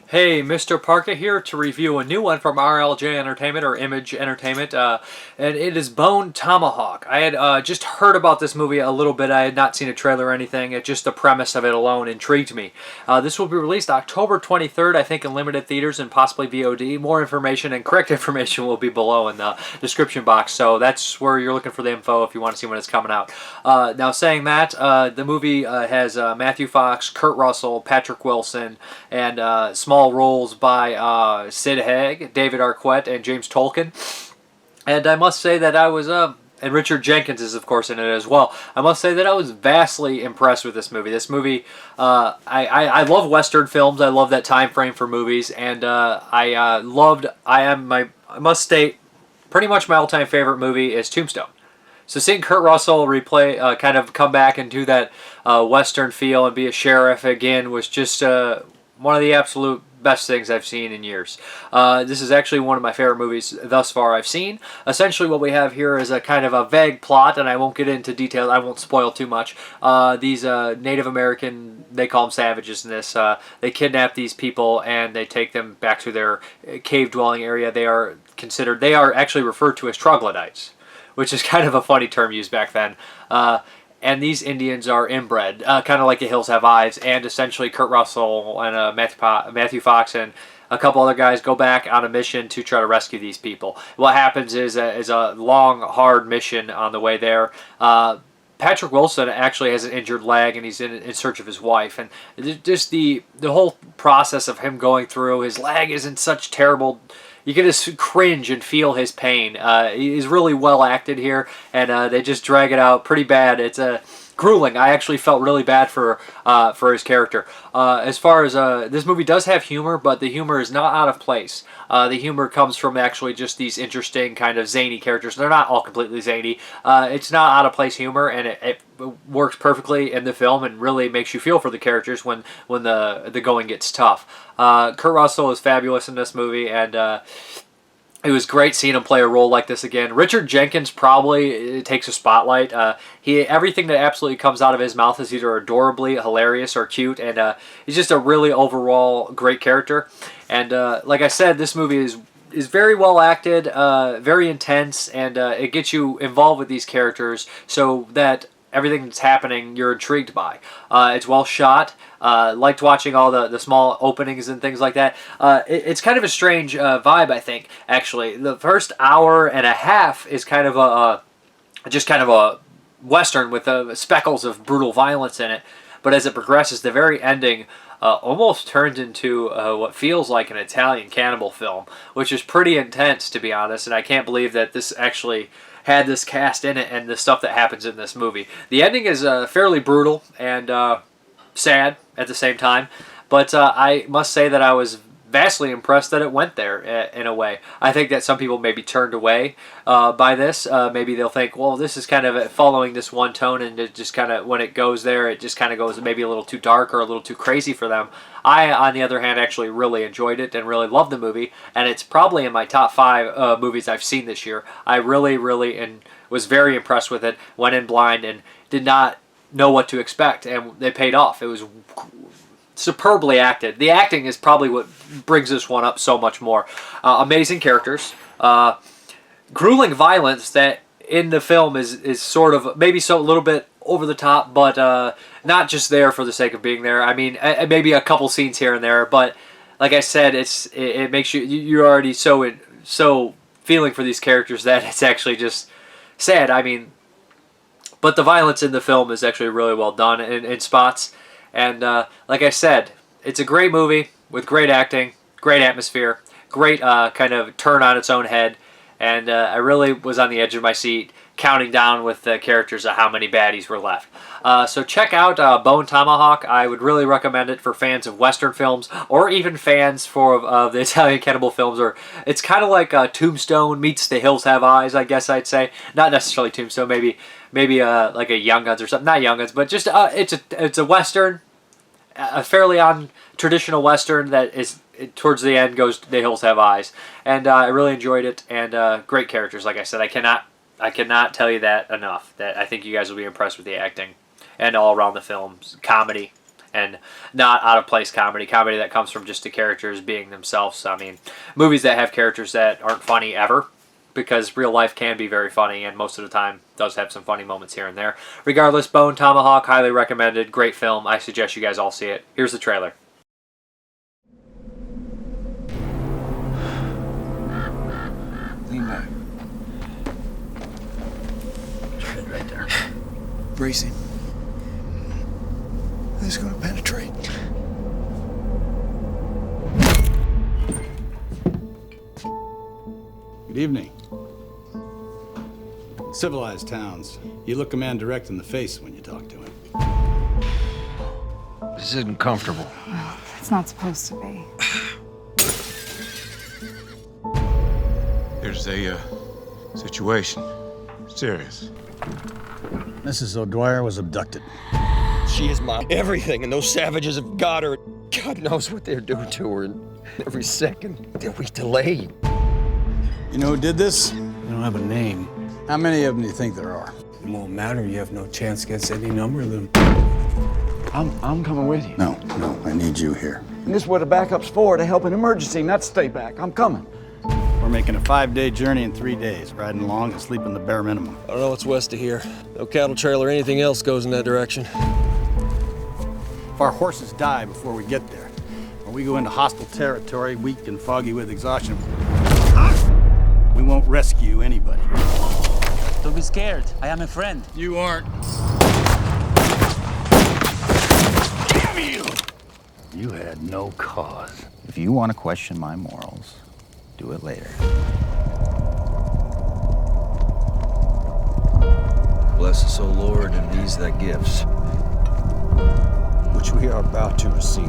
Hey, Mrparka here to review a new one from RLJ Entertainment, or Image Entertainment, and it is Bone Tomahawk. I had just heard about this movie a little bit. I had not seen a trailer or anything. Just the premise of it alone intrigued me. This will be released October 23rd, I think, in limited theaters and possibly VOD. More information and correct information will be below in the description box, so that's where you're looking for the info if you want to see when it's coming out. Now, saying that, the movie has Matthew Fox, Kurt Russell, Patrick Wilson, and small roles by Sid Haig, David Arquette, and James Tolkien. And I must say that I was, and Richard Jenkins is of course in it as well. I must say that I was vastly impressed with this movie. This movie, I love Western films. I love that time frame for movies, and I must state, pretty much my all-time favorite movie is Tombstone. So seeing Kurt Russell replay, kind of come back and do that Western feel and be a sheriff again was just one of the absolute best things I've seen in years. This is actually one of my favorite movies thus far I've seen. Essentially what we have here is a kind of a vague plot, and I won't get into details. I won't spoil too much. These Native American, they call them savages in this, they kidnap these people and they take them back to their cave dwelling area. They are actually referred to as troglodytes, which is kind of a funny term used back then. And these Indians are inbred, kind of like The Hills Have Eyes, and essentially Kurt Russell and Matthew Fox and a couple other guys go back on a mission to try to rescue these people. What happens is a long, hard mission on the way there. Patrick Wilson actually has an injured leg, and he's in search of his wife. And just the whole process of him going through, his leg is in such terrible... You can just cringe and feel his pain. He's really well acted here, and they just drag it out pretty bad. It's grueling. I actually felt really bad for his character. As far as this movie does have humor, but the humor is not out of place. The humor comes from actually just these interesting kind of zany characters. They're not all completely zany. It's not out of place humor, and it works perfectly in the film and really makes you feel for the characters when the going gets tough. Kurt Russell is fabulous in this movie, and it was great seeing him play a role like this again. Richard Jenkins probably takes a spotlight. Everything that absolutely comes out of his mouth is either adorably hilarious or cute, and he's just a really overall great character. And like I said, this movie is very well acted, very intense, and it gets you involved with these characters so that everything that's happening you're intrigued by. It's well shot. Liked watching all the small openings and things like that. It's kind of a strange vibe, I think, actually. The first hour and a half is kind of just kind of a Western with speckles of brutal violence in it. But as it progresses, the very ending almost turns into what feels like an Italian cannibal film, which is pretty intense, to be honest, and I can't believe that this actually had this cast in it and the stuff that happens in this movie. The ending is fairly brutal and sad at the same time, but I must say that I was vastly impressed that it went there in a way. I think that some people may be turned away by this. Maybe they'll think, well, this is kind of following this one tone, and it just kind of, when it goes there, it just kind of goes maybe a little too dark or a little too crazy for them. I, on the other hand, actually really enjoyed it and really loved the movie, and it's probably in my top 5 movies I've seen this year. I really was very impressed with it, went in blind, and did not know what to expect, and they paid off. It was superbly acted. The acting is probably what brings this one up so much more. Amazing characters. Grueling violence that in the film is sort of maybe a little bit over the top, but not just there for the sake of being there. I mean, maybe a couple scenes here and there, but like I said, it makes you're already so feeling for these characters that it's actually just sad. I mean, but the violence in the film is actually really well done in spots. And like I said, it's a great movie with great acting, great atmosphere, great kind of turn on its own head. And I really was on the edge of my seat counting down with the characters of how many baddies were left. So check out Bone Tomahawk. I would really recommend it for fans of Western films, or even fans of the Italian cannibal films. Or it's kind of like Tombstone meets The Hills Have Eyes, I guess I'd say. Not necessarily Tombstone, maybe like a Young Guns or something. Not Young Guns, but just it's a Western, a fairly traditional Western that is towards the end goes The Hills Have Eyes, and I really enjoyed it, and great characters. Like I said, I cannot tell you that enough. That I think you guys will be impressed with the acting and all around the film's comedy and not out of place comedy that comes from just the characters being themselves. I mean, movies that have characters that aren't funny ever, because real life can be very funny, and most of the time does have some funny moments here and there. Regardless, Bone Tomahawk, highly recommended, great film. I suggest you guys all see it. Here's the trailer. Lean back. Right there. Bracing. This is going to penetrate. Good evening. In civilized towns, you look a man direct in the face when you talk to him. This isn't comfortable. Well, it's not supposed to be. There's a situation. Serious. Mrs. O'Dwyer was abducted. She is my everything, and those savages have got her. God knows what they're doing to her, and every second that we delay. You know who did this? You don't have a name. How many of them do you think there are? It won't matter. You have no chance against any number of them. I'm coming with you. No, I need you here. And this is what a backup's for, to help an emergency, not stay back. I'm coming. We're making a 5-day journey in 3 days, riding along and sleeping the bare minimum. I don't know what's west of here. No cattle trail or anything else goes in that direction. If our horses die before we get there, or we go into hostile territory, weak and foggy with exhaustion, we won't rescue anybody. Don't be scared. I am a friend. You aren't. Damn you! You had no cause. If you want to question my morals, do it later. Bless us, O Lord, and these thy gifts, which we are about to receive.